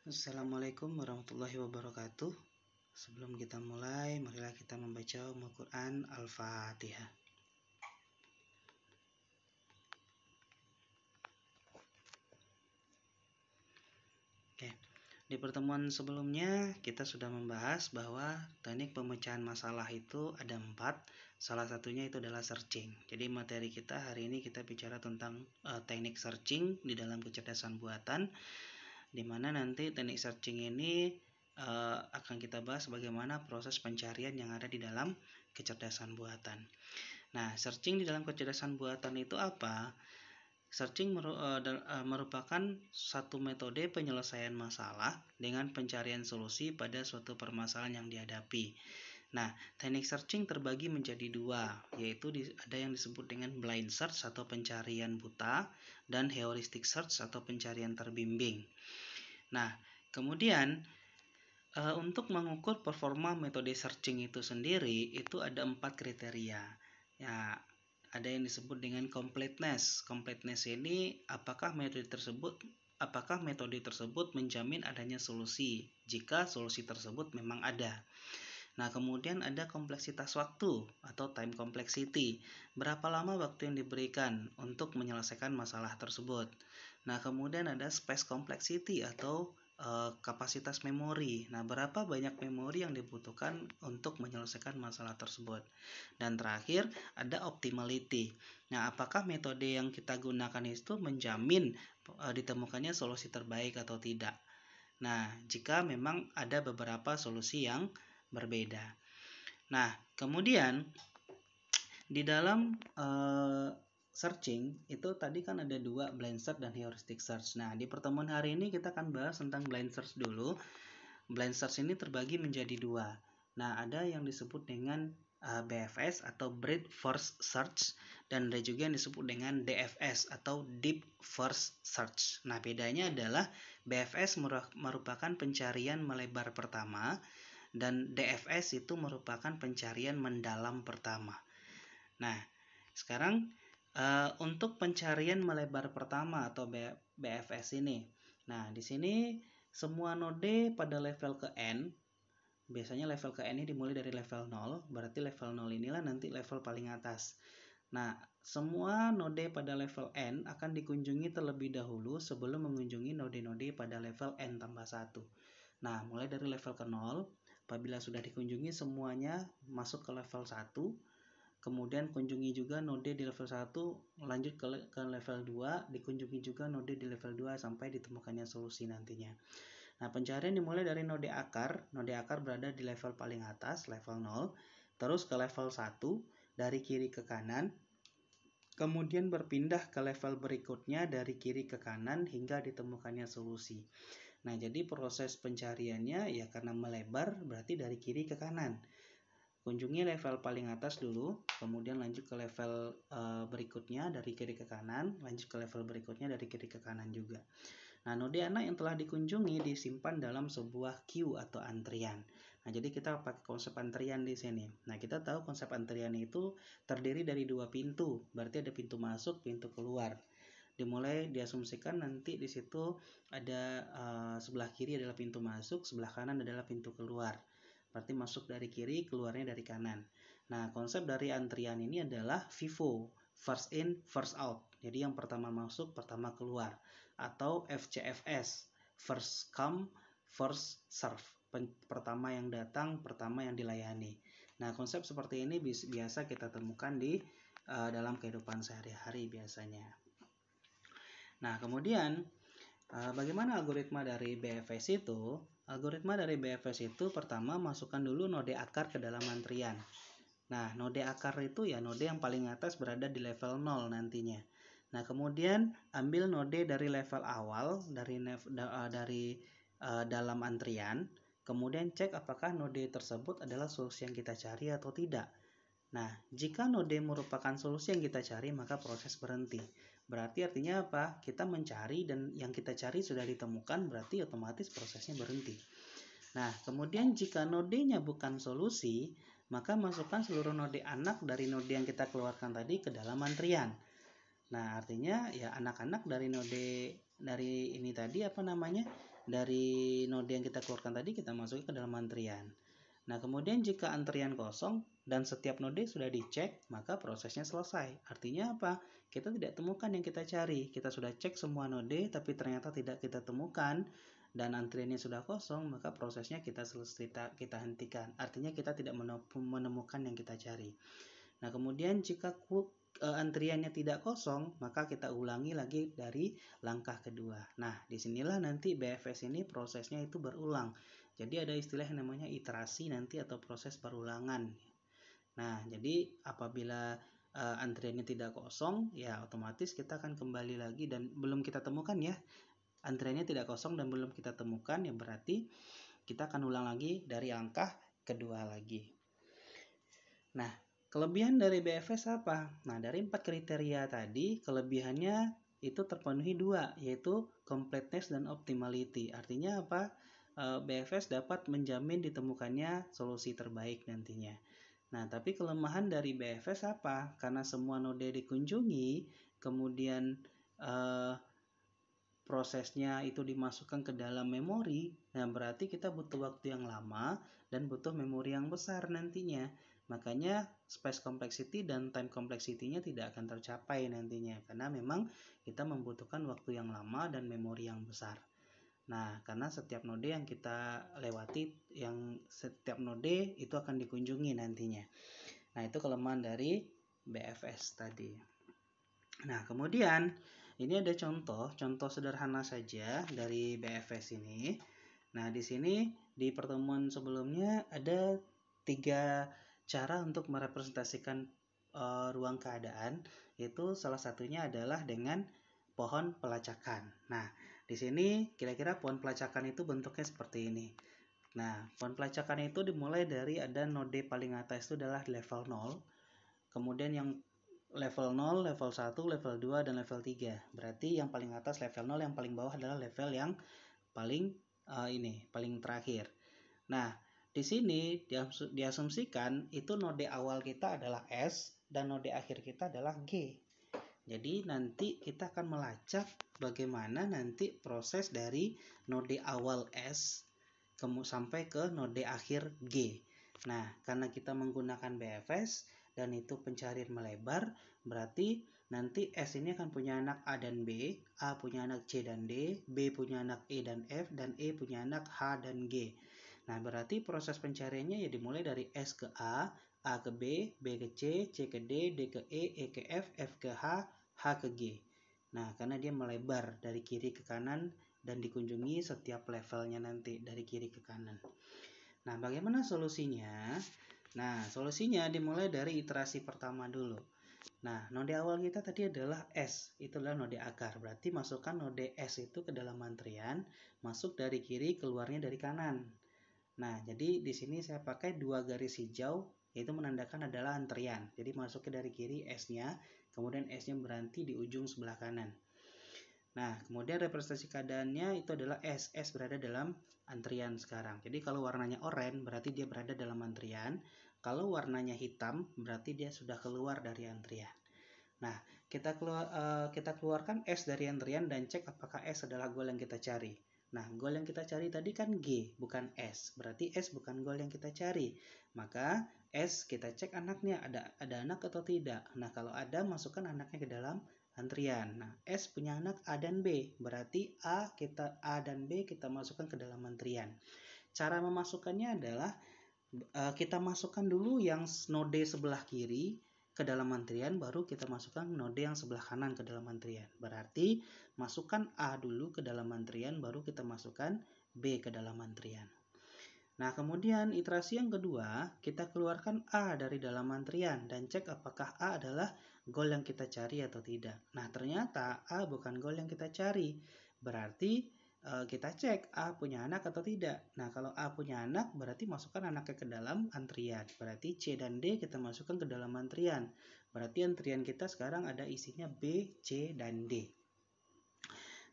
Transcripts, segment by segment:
Assalamualaikum warahmatullahi wabarakatuh. Sebelum kita mulai, marilah kita membaca Al-Quran Al-Fatihah. Oke, di pertemuan sebelumnya kita sudah membahas bahwa teknik pemecahan masalah itu ada 4. Salah satunya itu adalah searching. Jadi materi kita hari ini kita bicara tentang teknik searching di dalam kecerdasan buatan, di mana nanti teknik searching ini akan kita bahas bagaimana proses pencarian yang ada di dalam kecerdasan buatan. Nah, searching di dalam kecerdasan buatan itu apa? Searching merupakan satu metode penyelesaian masalah dengan pencarian solusi pada suatu permasalahan yang dihadapi. Nah, teknik searching terbagi menjadi 2, yaitu ada yang disebut dengan blind search atau pencarian buta dan heuristic search atau pencarian terbimbing. Nah, kemudian untuk mengukur performa metode searching itu sendiri, itu ada 4 kriteria. Ya, ada yang disebut dengan completeness. Completeness ini apakah metode tersebut menjamin adanya solusi jika solusi tersebut memang ada. Nah, kemudian ada kompleksitas waktu atau time complexity. Berapa lama waktu yang diberikan untuk menyelesaikan masalah tersebut. Nah, kemudian ada space complexity atau kapasitas memori. Nah, berapa banyak memori yang dibutuhkan untuk menyelesaikan masalah tersebut. Dan terakhir, ada optimality. Nah, apakah metode yang kita gunakan itu menjamin ditemukannya solusi terbaik atau tidak. Nah, jika memang ada beberapa solusi yang berbeda. Nah, kemudian di dalam searching itu tadi kan ada 2, blind search dan heuristic search. Nah, di pertemuan hari ini kita akan bahas tentang blind search dulu. Blind search ini terbagi menjadi 2. Nah, ada yang disebut dengan BFS atau Breadth First Search, dan ada juga yang disebut dengan DFS atau Deep First Search. Nah, bedanya adalah BFS merupakan pencarian melebar pertama dan DFS itu merupakan pencarian mendalam pertama. Nah, sekarang untuk pencarian melebar pertama atau BFS ini. Nah, di sini semua node pada level ke N, biasanya level ke N ini dimulai dari level 0, berarti level 0 inilah nanti level paling atas. Nah, semua node pada level N akan dikunjungi terlebih dahulu sebelum mengunjungi node-node pada level N tambah 1. Nah, mulai dari level ke 0, apabila sudah dikunjungi semuanya masuk ke level 1, kemudian kunjungi juga node di level 1, lanjut ke level 2, dikunjungi juga node di level 2 sampai ditemukannya solusi nantinya. Nah, pencarian dimulai dari node akar. Node akar berada di level paling atas, level 0, terus ke level 1, dari kiri ke kanan, kemudian berpindah ke level berikutnya dari kiri ke kanan hingga ditemukannya solusi. Nah, jadi proses pencariannya ya karena melebar berarti dari kiri ke kanan. Kunjungi level paling atas dulu, kemudian lanjut ke level berikutnya dari kiri ke kanan, lanjut ke level berikutnya dari kiri ke kanan juga. Nah, node anak yang telah dikunjungi disimpan dalam sebuah queue atau antrian. Nah, jadi kita pakai konsep antrian di sini. Nah, kita tahu konsep antrian itu terdiri dari 2 pintu, berarti ada pintu masuk, pintu keluar. Dimulai diasumsikan nanti di situ ada sebelah kiri adalah pintu masuk, sebelah kanan adalah pintu keluar. Berarti masuk dari kiri, keluarnya dari kanan. Nah, konsep dari antrian ini adalah FIFO, first in, first out. Jadi yang pertama masuk, pertama keluar. Atau FCFS, first come, first serve. Pertama yang datang, pertama yang dilayani. Nah, konsep seperti ini biasa kita temukan di dalam kehidupan sehari-hari biasanya. Nah, kemudian bagaimana algoritma dari BFS itu? Algoritma dari BFS itu pertama masukkan dulu node akar ke dalam antrian. Nah, node akar itu ya node yang paling atas berada di level 0 nantinya. Nah, kemudian ambil node dari level awal dari dalam antrian, kemudian cek apakah node tersebut adalah solusi yang kita cari atau tidak. Nah, jika node merupakan solusi yang kita cari, maka proses berhenti. Berarti artinya apa? Kita mencari dan yang kita cari sudah ditemukan, berarti otomatis prosesnya berhenti. Nah, kemudian jika nodenya bukan solusi, maka masukkan seluruh node anak dari node yang kita keluarkan tadi ke dalam antrian. Nah, artinya ya anak-anak dari node dari ini tadi dari node yang kita keluarkan tadi kita masukkan ke dalam antrian. Nah, kemudian jika antrian kosong dan setiap node sudah dicek, maka prosesnya selesai. Artinya apa? Kita tidak temukan yang kita cari. Kita sudah cek semua node, tapi ternyata tidak kita temukan, dan antriannya sudah kosong, maka prosesnya kita hentikan. Artinya kita tidak menemukan yang kita cari. Nah, kemudian jika antriannya tidak kosong, maka kita ulangi lagi dari langkah kedua. Nah, disinilah nanti BFS ini prosesnya itu berulang. Jadi ada istilah yang namanya iterasi nanti atau proses perulangan. Nah, jadi apabila antriannya tidak kosong, ya otomatis kita akan kembali lagi dan belum kita temukan ya. Antriannya tidak kosong dan belum kita temukan, ya berarti kita akan ulang lagi dari langkah kedua lagi. Nah, kelebihan dari BFS apa? Nah, dari 4 kriteria tadi, kelebihannya itu terpenuhi 2, yaitu completeness dan optimality. Artinya apa? BFS dapat menjamin ditemukannya solusi terbaik nantinya. Nah, tapi kelemahan dari BFS apa? Karena semua node dikunjungi, kemudian prosesnya itu dimasukkan ke dalam memori, nah berarti kita butuh waktu yang lama dan butuh memori yang besar nantinya. Makanya space complexity dan time complexity-nya tidak akan tercapai nantinya, karena memang kita membutuhkan waktu yang lama dan memori yang besar. Nah, karena setiap node yang kita lewati, setiap node itu akan dikunjungi nantinya. Nah, itu kelemahan dari BFS tadi. Nah, kemudian ini ada contoh sederhana saja dari BFS ini. Nah, di sini di pertemuan sebelumnya ada 3 cara untuk merepresentasikan ruang keadaan, yaitu salah satunya adalah dengan pohon pelacakan. Nah, di sini kira-kira pohon pelacakan itu bentuknya seperti ini. Nah, pohon pelacakan itu dimulai dari ada node paling atas itu adalah level 0, kemudian yang level 0, level 1, level 2, dan level 3. Berarti yang paling atas level 0, yang paling bawah adalah level yang paling paling terakhir. Nah, di sini diasumsikan itu node awal kita adalah S dan node akhir kita adalah G. Jadi nanti kita akan melacak bagaimana nanti proses dari node awal S sampai ke node akhir G. Nah, karena kita menggunakan BFS dan itu pencarian melebar, berarti nanti S ini akan punya anak A dan B, A punya anak C dan D, B punya anak E dan F, dan E punya anak H dan G. Nah, berarti proses pencariannya ya dimulai dari S ke A ke B, B ke C, C ke D, D ke E ke F, F ke H, H ke G. Nah, karena dia melebar dari kiri ke kanan dan dikunjungi setiap levelnya nanti dari kiri ke kanan. Nah, bagaimana solusinya? Nah, solusinya dimulai dari iterasi pertama dulu. Nah, node awal kita tadi adalah S, itu adalah node akar. Berarti masukkan node S itu ke dalam antrian, masuk dari kiri, keluarnya dari kanan. Nah, jadi di sini saya pakai 2 garis hijau, yaitu menandakan adalah antrian. Jadi masuknya dari kiri S-nya, kemudian S-nya berhenti di ujung sebelah kanan. Nah, kemudian representasi keadaannya itu adalah S. S berada dalam antrian sekarang. Jadi kalau warnanya oranye berarti dia berada dalam antrian. Kalau warnanya hitam berarti dia sudah keluar dari antrian. Nah, kita keluarkan S dari antrian dan cek apakah S adalah goal yang kita cari. Nah, goal yang kita cari tadi kan G, bukan S. Berarti S bukan goal yang kita cari. Maka S kita cek anaknya, ada anak atau tidak. Nah, kalau ada, masukkan anaknya ke dalam antrian. Nah, S punya anak A dan B. Berarti A dan B kita masukkan ke dalam antrian. Cara memasukkannya adalah kita masukkan dulu yang node sebelah kiri ke dalam antrian, baru kita masukkan node yang sebelah kanan ke dalam antrian. Berarti masukkan A dulu ke dalam antrian, baru kita masukkan B ke dalam antrian. Nah, kemudian iterasi yang kedua, kita keluarkan A dari dalam antrian dan cek apakah A adalah goal yang kita cari atau tidak. Nah, ternyata A bukan goal yang kita cari. Berarti kita cek A punya anak atau tidak. Nah, kalau A punya anak, berarti masukkan anaknya ke dalam antrian. Berarti C dan D kita masukkan ke dalam antrian. Berarti antrian kita sekarang ada isinya B, C, dan D.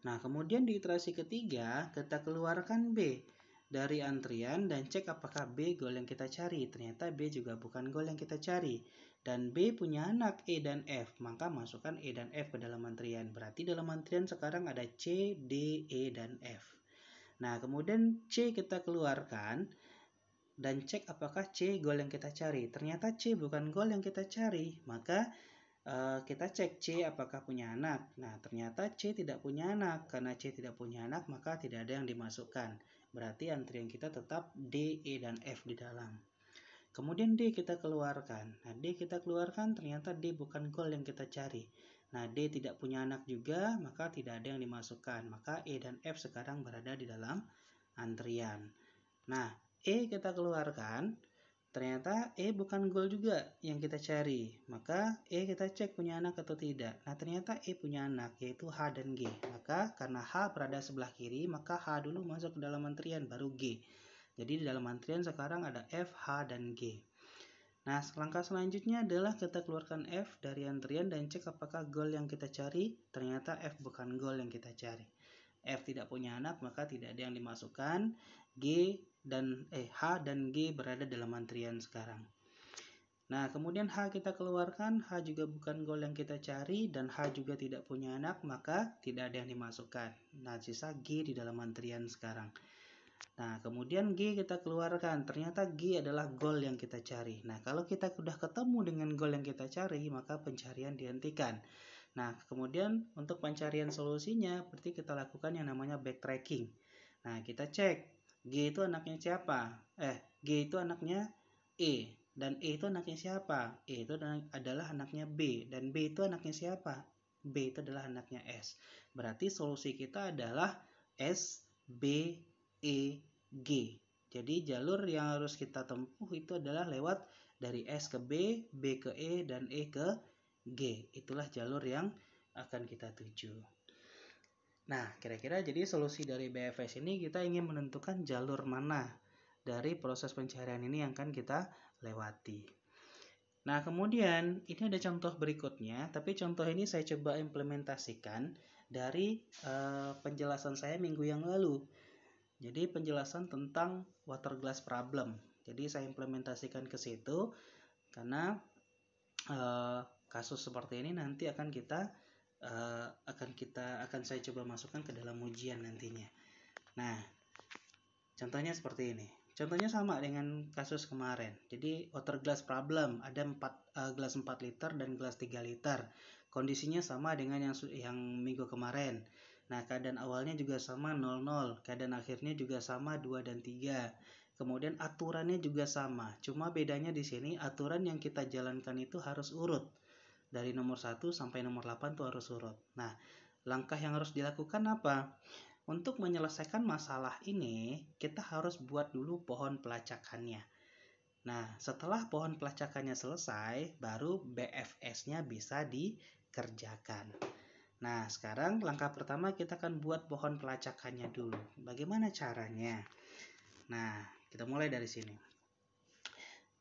Nah, kemudian di iterasi ketiga, kita keluarkan B dari antrian dan cek apakah B goal yang kita cari. Ternyata B juga bukan goal yang kita cari. Dan B punya anak E dan F, maka masukkan E dan F ke dalam antrian. Berarti dalam antrian sekarang ada C, D, E, dan F. Nah, kemudian C kita keluarkan dan cek apakah C goal yang kita cari. Ternyata C bukan goal yang kita cari, maka kita cek C apakah punya anak. Nah, ternyata C tidak punya anak. Karena C tidak punya anak, maka tidak ada yang dimasukkan. Berarti antrian kita tetap D, E, dan F di dalam. Kemudian D kita keluarkan. Nah, D kita keluarkan, ternyata D bukan goal yang kita cari. Nah, D tidak punya anak juga, maka tidak ada yang dimasukkan. Maka E dan F sekarang berada di dalam antrian. Nah, E kita keluarkan, ternyata E bukan goal juga yang kita cari. Maka E kita cek punya anak atau tidak. Nah, ternyata E punya anak, yaitu H dan G. Maka karena H berada sebelah kiri, maka H dulu masuk ke dalam antrian, baru G. Jadi di dalam antrian sekarang ada F, H, dan G. Nah, langkah selanjutnya adalah kita keluarkan F dari antrian dan cek apakah goal yang kita cari. Ternyata F bukan goal yang kita cari. F tidak punya anak, maka tidak ada yang dimasukkan. H dan G berada dalam antrian sekarang. Nah, kemudian H kita keluarkan, H juga bukan goal yang kita cari, dan H juga tidak punya anak, maka tidak ada yang dimasukkan. Nah, sisa G di dalam antrian sekarang. Nah, kemudian G kita keluarkan, ternyata G adalah goal yang kita cari. Nah, kalau kita sudah ketemu dengan goal yang kita cari, maka pencarian dihentikan. Nah, kemudian untuk pencarian solusinya, berarti kita lakukan yang namanya backtracking. Nah, kita cek, G itu anaknya siapa? G itu anaknya E, dan E itu anaknya siapa? E itu adalah anaknya B, dan B itu anaknya siapa? B itu adalah anaknya S. Berarti solusi kita adalah S, B, E, G. Jadi jalur yang harus kita tempuh itu adalah lewat dari S ke B, B ke E, dan E ke G. Itulah jalur yang akan kita tuju. Nah, kira-kira jadi solusi dari BFS ini kita ingin menentukan jalur mana dari proses pencarian ini yang akan kita lewati. Nah, kemudian ini ada contoh berikutnya, tapi contoh ini saya coba implementasikan dari penjelasan saya minggu yang lalu. Jadi penjelasan tentang water glass problem. Jadi saya implementasikan ke situ karena kasus seperti ini nanti akan saya coba masukkan ke dalam ujian nantinya. Nah, contohnya seperti ini. Contohnya sama dengan kasus kemarin. Jadi water glass problem, ada gelas 4 liter dan gelas 3 liter. Kondisinya sama dengan yang minggu kemarin. Nah, keadaan awalnya juga sama 00, keadaan akhirnya juga sama 2 dan 3. Kemudian aturannya juga sama. Cuma bedanya di sini aturan yang kita jalankan itu harus urut. Dari nomor 1 sampai nomor 8 tuh harus urut. Nah, langkah yang harus dilakukan apa? Untuk menyelesaikan masalah ini, kita harus buat dulu pohon pelacakannya. Nah, setelah pohon pelacakannya selesai, baru BFS-nya bisa dikerjakan. Nah, sekarang langkah pertama kita akan buat pohon pelacakannya dulu. Bagaimana caranya? Nah, kita mulai dari sini.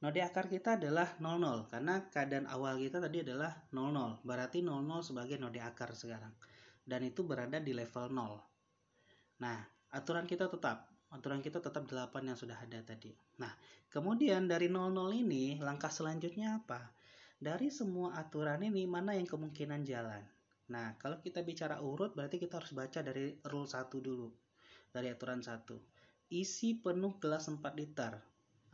Node akar kita adalah 00, karena keadaan awal kita tadi adalah 00. Berarti 00 sebagai node akar sekarang. Dan itu berada di level 0. Nah, aturan kita tetap 8 yang sudah ada tadi. Nah, kemudian dari 00 ini, langkah selanjutnya apa? Dari semua aturan ini, mana yang kemungkinan jalan? Nah, kalau kita bicara urut, berarti kita harus baca dari rule 1 dulu. Dari aturan 1. Isi penuh gelas 4 liter.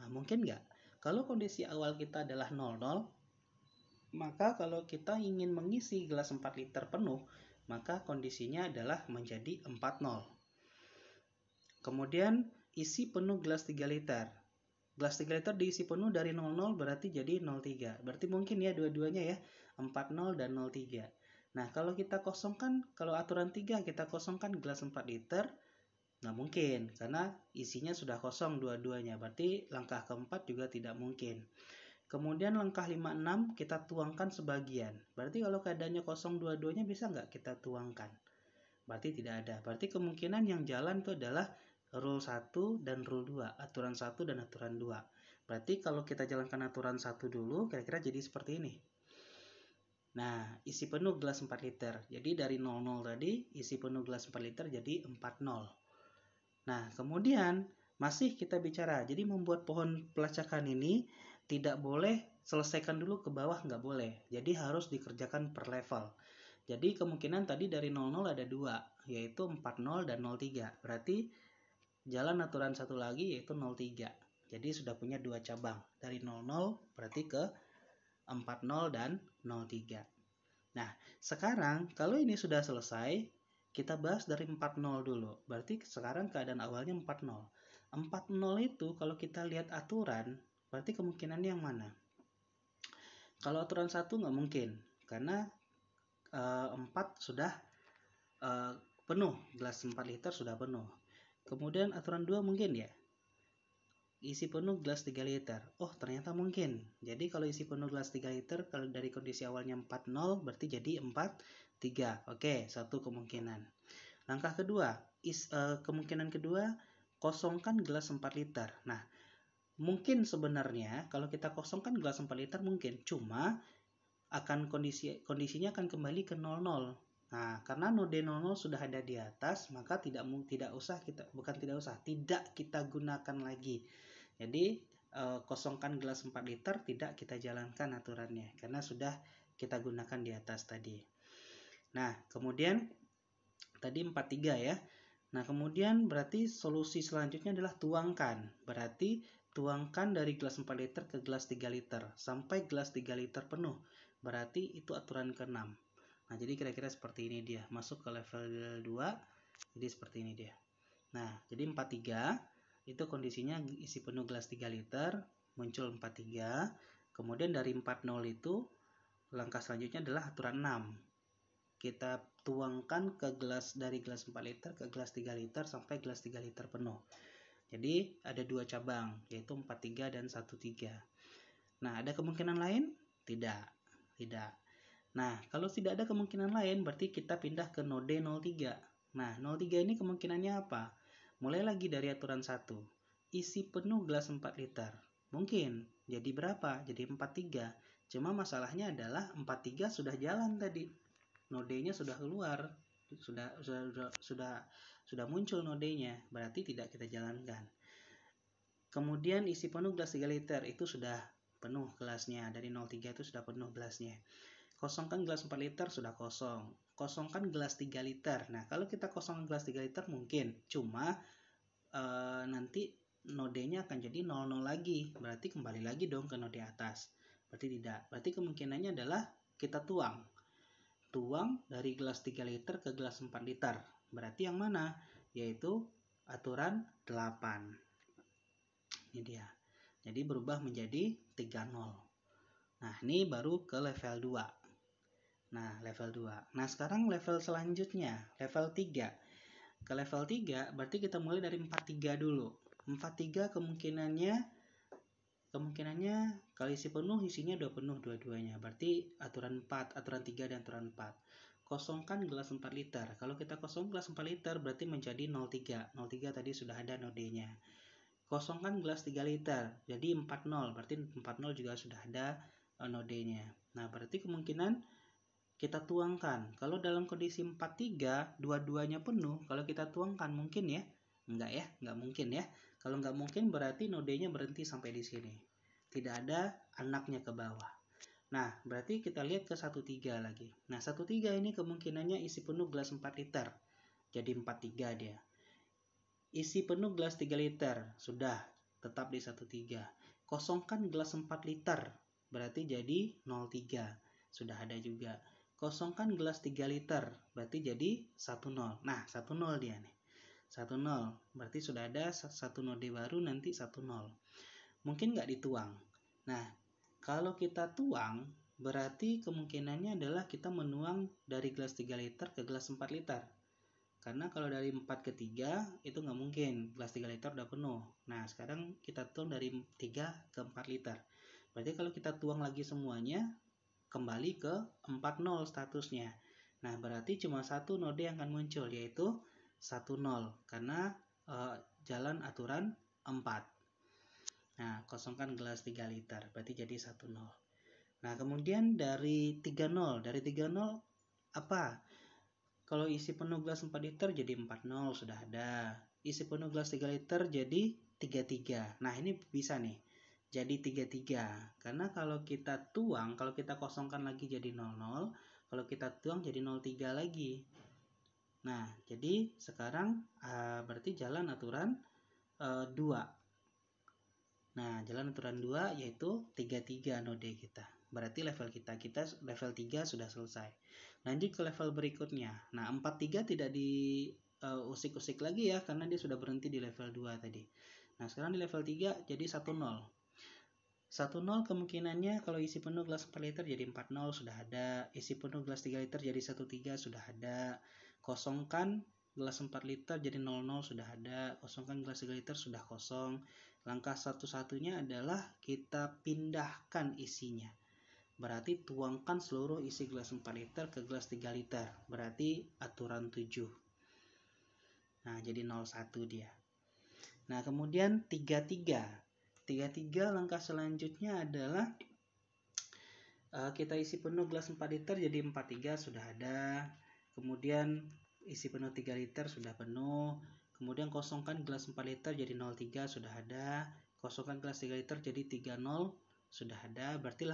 Nah, mungkin nggak? Kalau kondisi awal kita adalah 00, maka kalau kita ingin mengisi gelas 4 liter penuh, maka kondisinya adalah menjadi 40. Kemudian isi penuh gelas 3 liter. Gelas 3 liter diisi penuh dari 00 berarti jadi 03. Berarti mungkin ya dua-duanya ya, 40 dan 03. Nah, kalau kita kosongkan, kalau aturan 3 kita kosongkan gelas 4 liter, nggak mungkin, karena isinya sudah kosong dua-duanya. Berarti langkah keempat juga tidak mungkin. Kemudian langkah 5-6 kita tuangkan sebagian. Berarti kalau keadaannya kosong dua-duanya bisa nggak kita tuangkan? Berarti tidak ada. Berarti kemungkinan yang jalan itu adalah rule 1 dan rule 2. Aturan 1 dan aturan 2. Berarti kalau kita jalankan aturan 1 dulu, kira-kira jadi seperti ini. Nah, isi penuh gelas 4 liter. Jadi dari 00 tadi, isi penuh gelas 4 liter jadi 40. Nah, kemudian masih kita bicara. Jadi membuat pohon pelacakan ini tidak boleh selesaikan dulu ke bawah, nggak boleh. Jadi harus dikerjakan per level. Jadi kemungkinan tadi dari 00 ada 2, yaitu 40 dan 03. Berarti jalan aturan satu lagi yaitu 03. Jadi sudah punya dua cabang. Dari 00 berarti ke 40 dan 03. Nah, sekarang kalau ini sudah selesai, kita bahas dari 40 dulu. Berarti sekarang keadaan awalnya 40. 40 itu kalau kita lihat aturan, berarti kemungkinannya yang mana? Kalau aturan 1 nggak mungkin, karena 4 sudah penuh, gelas 4 liter sudah penuh. Kemudian aturan 2 mungkin ya, isi penuh gelas 3 liter. Oh, ternyata mungkin. Jadi kalau isi penuh gelas 3 liter, kalau dari kondisi awalnya 40, berarti jadi 43. Oke, satu kemungkinan. Langkah kedua, kemungkinan kedua, kosongkan gelas 4 liter. Nah, mungkin sebenarnya kalau kita kosongkan gelas 4 liter mungkin, cuma akan kondisinya akan kembali ke 00. Nah, karena node 00 sudah ada di atas, maka tidak kita gunakan lagi. Jadi kosongkan gelas 4 liter tidak kita jalankan aturannya karena sudah kita gunakan di atas tadi. Nah, kemudian tadi 43 ya. Nah, kemudian berarti solusi selanjutnya adalah tuangkan. Berarti tuangkan dari gelas 4 liter ke gelas 3 liter sampai gelas 3 liter penuh. Berarti itu aturan ke-6. Nah, jadi kira-kira seperti ini dia. Masuk ke level 2. Jadi seperti ini dia. Nah, jadi 43 itu kondisinya isi penuh gelas 3 liter, muncul 43. Kemudian dari 40 itu langkah selanjutnya adalah aturan 6. Kita tuangkan ke dari gelas 4 liter ke gelas 3 liter sampai gelas 3 liter penuh. Jadi ada dua cabang, yaitu 43 dan 13. Nah, ada kemungkinan lain? Tidak. Nah, kalau tidak ada kemungkinan lain, berarti kita pindah ke node 03. Nah, 03 ini kemungkinannya apa? Mulai lagi dari aturan 1. Isi penuh gelas 4 liter. Mungkin. Jadi berapa? Jadi 43. Cuma masalahnya adalah 43 sudah jalan tadi. Nodenya sudah keluar. Sudah muncul nodenya. Berarti tidak kita jalankan. Kemudian isi penuh gelas 3 liter. Itu sudah penuh gelasnya. Dari 03 itu sudah penuh gelasnya. Kosongkan gelas 4 liter sudah kosong. Kosongkan gelas 3 liter. Nah, kalau kita kosongkan gelas 3 liter mungkin. Cuma nanti nodenya akan jadi 00 lagi. Berarti kembali lagi dong ke node atas. Berarti tidak. Berarti kemungkinannya adalah kita tuang. Tuang dari gelas 3 liter ke gelas 4 liter. Berarti yang mana? Yaitu aturan 8. Ini dia. Jadi berubah menjadi 30. Nah, ini baru ke level 2. Nah, level 2. Nah, sekarang level selanjutnya, level 3. Ke level 3, berarti kita mulai dari 43 dulu. 43 kemungkinannya kalau isi penuh, isinya udah penuh dua-duanya. Berarti aturan 4, aturan 3 dan aturan 4. Kosongkan gelas 4 liter. Kalau kita kosong gelas 4 liter, berarti menjadi 03. 03 tadi sudah ada nodenya. Kosongkan gelas 3 liter. Jadi 40. Berarti 40 juga sudah ada nodenya. Nah, berarti kemungkinan kita tuangkan. Kalau dalam kondisi 43, dua-duanya penuh, kalau kita tuangkan mungkin ya? Enggak ya, enggak mungkin ya. Kalau enggak mungkin berarti nodenya berhenti sampai di sini. Tidak ada anaknya ke bawah. Nah, berarti kita lihat ke 13 lagi. Nah, 13 ini kemungkinannya isi penuh gelas 4 liter. Jadi 43 dia. Isi penuh gelas 3 liter. Sudah, tetap di 13. Kosongkan gelas 4 liter. Berarti jadi 03. Sudah ada juga. Kosongkan gelas 3 liter. Berarti jadi 10. Nah, 10 dia nih. 10. Berarti sudah ada satu node baru, nanti 10. Mungkin nggak dituang. Nah, kalau kita tuang, berarti kemungkinannya adalah kita menuang dari gelas 3 liter ke gelas 4 liter. Karena kalau dari 4 ke 3, itu nggak mungkin. Gelas 3 liter udah penuh. Nah, sekarang kita tuang dari 3 ke 4 liter. Berarti kalau kita tuang lagi semuanya, kembali ke 40 statusnya. Nah, berarti cuma satu node yang akan muncul, yaitu 10. Karena jalan aturan 4. Nah, kosongkan gelas 3 liter. Berarti jadi 10. Nah, kemudian dari 30. Dari 30 apa? Kalau isi penuh gelas 4 liter jadi 40 sudah ada. Isi penuh gelas 3 liter jadi 33. Nah, ini bisa nih. Jadi 33. Karena kalau kita tuang, kalau kita kosongkan lagi jadi 00, kalau kita tuang jadi 03 lagi. Nah, jadi sekarang berarti jalan aturan 2. Nah, jalan aturan 2 yaitu 33 node kita. Berarti level kita level 3 sudah selesai. Lanjut ke level berikutnya. Nah, 43 tidak diusik-usik lagi ya, karena dia sudah berhenti di level 2 tadi. Nah, sekarang di level 3 jadi 10. 10 kemungkinannya kalau isi penuh gelas 4 liter jadi 40 sudah ada. Isi penuh gelas 3 liter jadi 13 sudah ada. Kosongkan gelas 4 liter jadi 00 sudah ada. Kosongkan gelas 3 liter sudah kosong. Langkah satu-satunya adalah kita pindahkan isinya. Berarti tuangkan seluruh isi gelas 4 liter ke gelas 3 liter. Berarti aturan 7. Nah, jadi 01 dia. Nah, kemudian 33. 33 langkah selanjutnya adalah kita isi penuh gelas 4 liter jadi 43 sudah ada. Kemudian isi penuh 3 liter sudah penuh. Kemudian kosongkan gelas 4 liter jadi 03 sudah ada. Kosongkan gelas 3 liter jadi 30 sudah ada. Berarti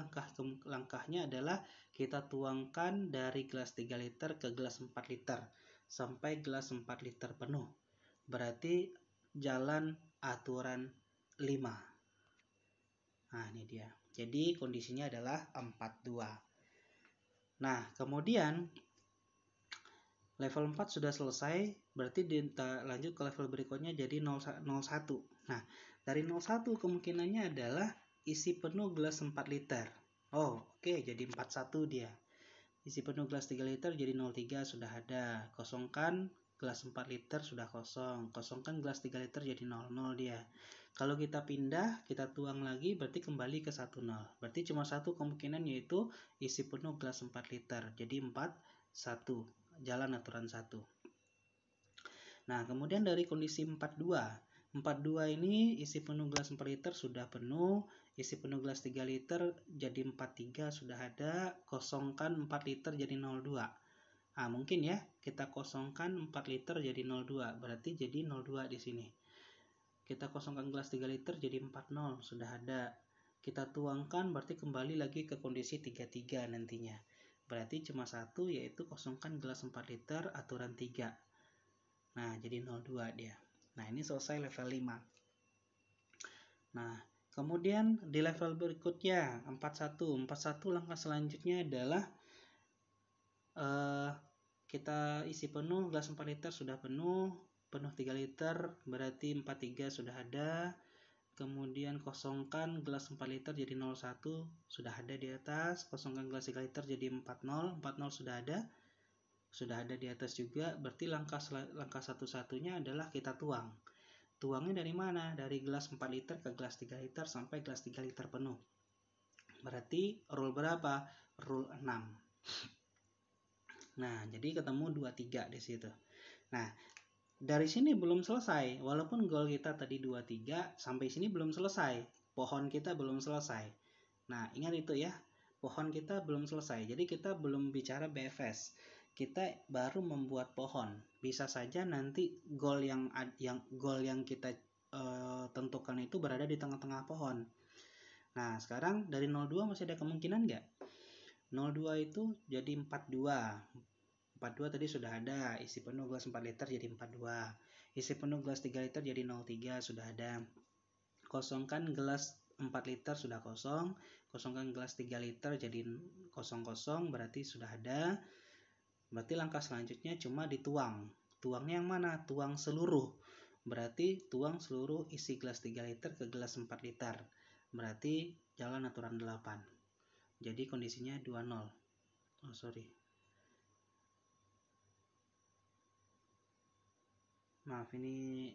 langkahnya adalah kita tuangkan dari gelas 3 liter ke gelas 4 liter sampai gelas 4 liter penuh. Berarti jalan aturan 5. Nah, ini dia. Jadi kondisinya adalah 42. Nah, kemudian level 4 sudah selesai, berarti lanjut ke level berikutnya jadi 01. Nah, dari 01 kemungkinannya adalah isi penuh gelas 4 liter. Oh, oke, jadi 41 dia. Isi penuh gelas 3 liter jadi 03 sudah ada. Kosongkan gelas 4 liter sudah kosong. Kosongkan gelas 3 liter jadi 00 dia. Kalau kita pindah, kita tuang lagi, berarti kembali ke 10. Berarti cuma satu kemungkinan, yaitu isi penuh gelas 4 liter. Jadi 41. Jalan aturan 1. Nah, kemudian dari kondisi 42. 42 ini isi penuh gelas 4 liter sudah penuh. Isi penuh gelas 3 liter jadi 43 sudah ada. Kosongkan 4 liter jadi 02. Nah, mungkin ya, kita kosongkan 4 liter jadi 02. Berarti jadi 02 di sini. Kita kosongkan gelas 3 liter jadi 40 sudah ada. Kita tuangkan berarti kembali lagi ke kondisi 33 nantinya. Berarti cuma satu, yaitu kosongkan gelas 4 liter aturan 3. Nah, jadi 02 dia. Nah, ini selesai level 5. Nah, kemudian di level berikutnya 41. 41 langkah selanjutnya adalah kita isi penuh gelas 4 liter sudah penuh 3 liter berarti 43 sudah ada. Kemudian kosongkan gelas 4 liter jadi 01 sudah ada di atas. Kosongkan gelas 3 liter jadi 40 sudah ada. Sudah ada di atas juga. Berarti langkah satu-satunya adalah kita tuang. Tuangnya dari mana? Dari gelas 4 liter ke gelas 3 liter sampai gelas 3 liter penuh. Berarti rule berapa? Rule 6. Nah, jadi ketemu 23 di situ. Nah, dari sini belum selesai. Walaupun goal kita tadi 23, sampai sini belum selesai. Pohon kita belum selesai. Nah, ingat itu ya. Pohon kita belum selesai. Jadi kita belum bicara BFS. Kita baru membuat pohon. Bisa saja nanti goal yang kita tentukan itu berada di tengah-tengah pohon. Nah, sekarang dari 02 masih ada kemungkinan nggak? 02 itu jadi 42. 42 tadi sudah ada. Isi penuh gelas 4 liter jadi 42. Isi penuh gelas 3 liter jadi 03 sudah ada. Kosongkan gelas 4 liter sudah kosong. Kosongkan gelas 3 liter jadi 00 berarti sudah ada. Berarti langkah selanjutnya cuma dituang. Tuangnya yang mana? Tuang seluruh. Berarti tuang seluruh isi gelas 3 liter ke gelas 4 liter. Berarti jalan aturan 8. Jadi kondisinya 20. Oh, sorry. Maaf, ini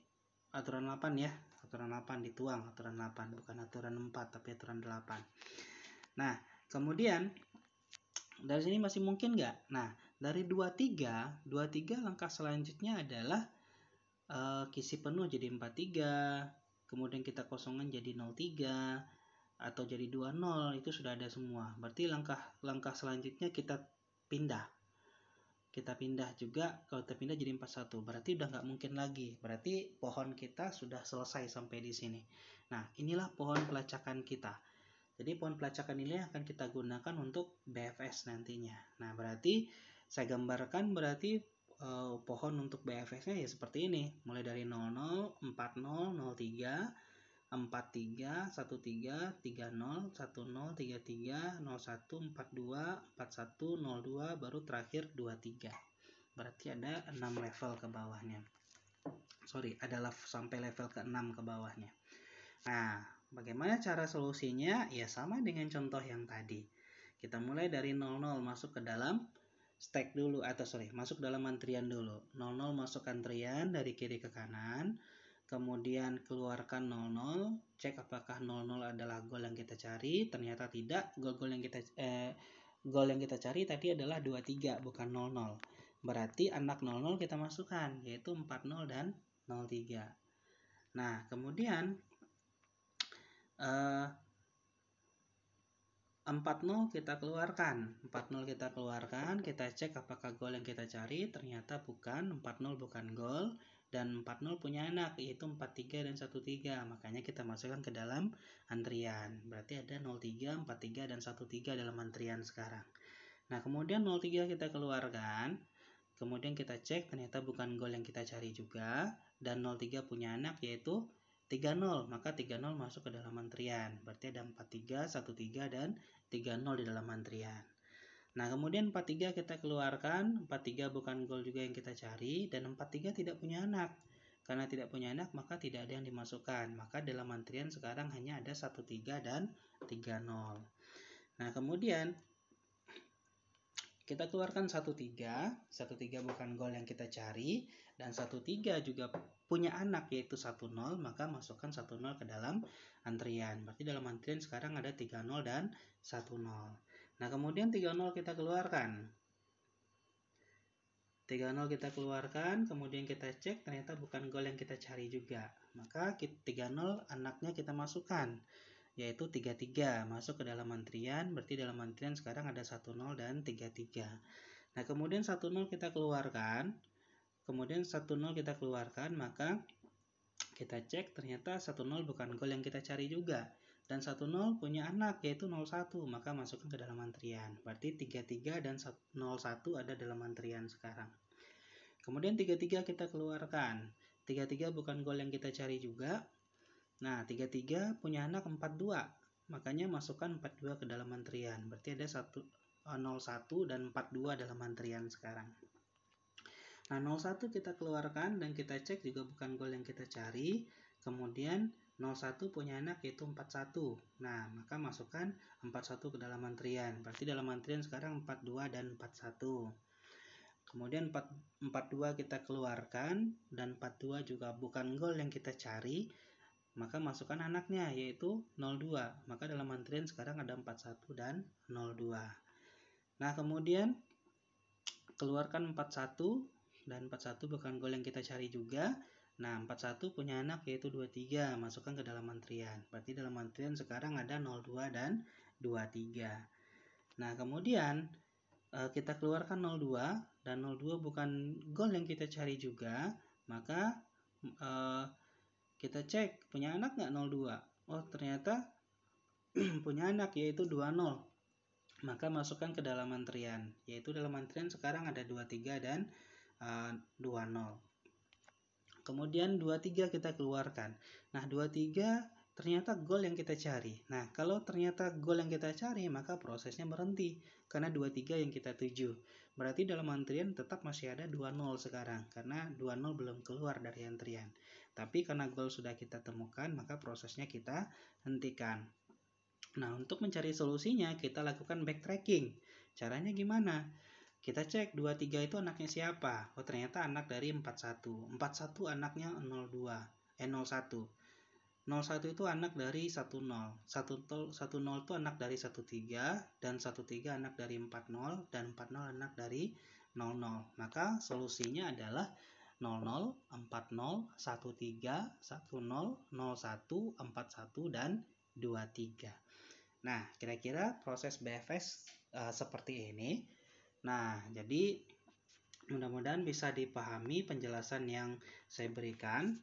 aturan 8 ya. Aturan 8 dituang, aturan 8. Bukan aturan 4, tapi aturan 8. Nah, kemudian dari sini masih mungkin nggak? Nah, dari 23 langkah selanjutnya adalah isi penuh jadi 43. Kemudian kita kosongan jadi 03. Atau jadi 20, itu sudah ada semua. Berarti langkah selanjutnya kita pindah. Kita pindah juga, kalau kita pindah jadi 41, berarti udah nggak mungkin lagi. Berarti pohon kita sudah selesai sampai di sini. Nah, inilah pohon pelacakan kita. Jadi pohon pelacakan ini akan kita gunakan untuk BFS nantinya. Nah, berarti saya gambarkan, berarti pohon untuk BFS-nya ya seperti ini, mulai dari 00, 40, 03, 43, 13, 30, 10, 33, 01, 42, 41, 02, baru terakhir 23. Berarti ada 6 level ke bawahnya. Ada sampai level ke-6 ke bawahnya. Nah, bagaimana cara solusinya? Ya sama dengan contoh yang tadi. Kita mulai dari 00 masuk ke dalam stack dulu, masuk dalam antrian dulu. 00 masuk antrian dari kiri ke kanan, kemudian keluarkan 00, cek apakah 00 adalah goal yang kita cari, ternyata tidak. Goal yang kita cari tadi adalah 23, bukan 00. Berarti anak 00 kita masukkan, yaitu 40 dan 03. Nah, kemudian 40 kita keluarkan, kita cek apakah goal yang kita cari, ternyata bukan, 40 bukan goal, dan 40 punya anak, yaitu 43 dan 13, makanya kita masukkan ke dalam antrian. Berarti ada 03, 43, dan 13 dalam antrian sekarang. Nah, kemudian 03 kita keluarkan, kemudian kita cek, ternyata bukan goal yang kita cari juga, dan 03 punya anak, yaitu 30, maka 30 masuk ke dalam antrian. Berarti ada 43, 13, dan 30 di dalam antrian. Nah, kemudian 43 kita keluarkan, 43 bukan goal juga yang kita cari, dan 43 tidak punya anak. Karena tidak punya anak, maka tidak ada yang dimasukkan. Maka dalam antrian sekarang hanya ada 13 dan 30. Nah, kemudian kita keluarkan 13 bukan goal yang kita cari, dan 13 juga punya anak yaitu 10, maka masukkan 10 ke dalam antrian. Berarti dalam antrian sekarang ada 30 dan 10. Nah, kemudian 30 kita keluarkan. 30 kita keluarkan, kemudian kita cek, ternyata bukan goal yang kita cari juga. Maka 30 anaknya kita masukkan, yaitu 33, masuk ke dalam antrian. Berarti dalam antrian sekarang ada 10 dan 33. Nah, kemudian 10 kita keluarkan, maka kita cek, ternyata 10 bukan goal yang kita cari juga, dan 10 punya anak yaitu 01, maka masukkan ke dalam antrian. Berarti 33 dan 01 ada dalam antrian sekarang. Kemudian 33 kita keluarkan, 33 bukan goal yang kita cari juga. Nah, 33 punya anak 42, makanya masukkan 42 ke dalam antrian. Berarti ada 01 dan 42 dalam antrian sekarang. Nah, 01 kita keluarkan dan kita cek juga bukan goal yang kita cari. Kemudian 01 punya anak yaitu 41. Nah, maka masukkan 41 ke dalam antrian. Berarti dalam antrian sekarang 42 dan 41. Kemudian 42 kita keluarkan dan 42 juga bukan goal yang kita cari. Maka masukkan anaknya yaitu 02. Maka dalam antrian sekarang ada 41 dan 02. Nah, kemudian keluarkan 41. Dan 41 bukan goal yang kita cari juga. Nah, 41 punya anak yaitu 23, masukkan ke dalam antrian. Berarti dalam antrian sekarang ada 02 dan 23. Nah, kemudian kita keluarkan 02, dan 02 bukan goal yang kita cari juga. Maka kita cek, punya anak nggak 02? Oh, ternyata punya anak yaitu 20. Maka masukkan ke dalam antrian, yaitu dalam antrian sekarang ada 23 dan 20. Kemudian 23 kita keluarkan. Nah, 23 ternyata goal yang kita cari. Nah, kalau ternyata goal yang kita cari, maka prosesnya berhenti karena 23 yang kita tuju. Berarti dalam antrian tetap masih ada 20 sekarang karena 20 belum keluar dari antrian. Tapi karena goal sudah kita temukan, maka prosesnya kita hentikan. Nah, untuk mencari solusinya kita lakukan backtracking. Caranya gimana? Kita cek 23 itu anaknya siapa? Oh, ternyata anak dari 41. 41 anaknya 01. 01 itu anak dari 10. 10 itu anak dari 13 dan 13 anak dari 40 dan 40 anak dari 00. Maka solusinya adalah 00, 40, 13, 10, 01, 41 dan 23. Nah, kira-kira proses BFS seperti ini. Nah, jadi mudah-mudahan bisa dipahami penjelasan yang saya berikan.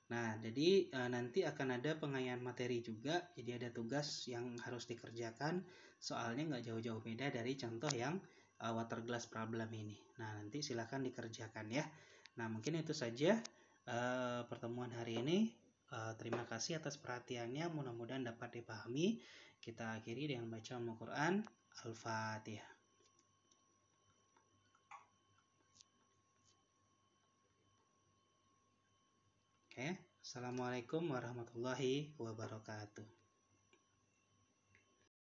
Nah, jadi nanti akan ada pengayaan materi juga, jadi ada tugas yang harus dikerjakan, soalnya nggak jauh-jauh beda dari contoh yang water glass problem ini. Nah, nanti silahkan dikerjakan ya. Nah, mungkin itu saja pertemuan hari ini. Terima kasih atas perhatiannya, mudah-mudahan dapat dipahami. Kita akhiri dengan bacaan Al-Quran. Al-Fatihah. Oke, Assalamualaikum warahmatullahi wabarakatuh.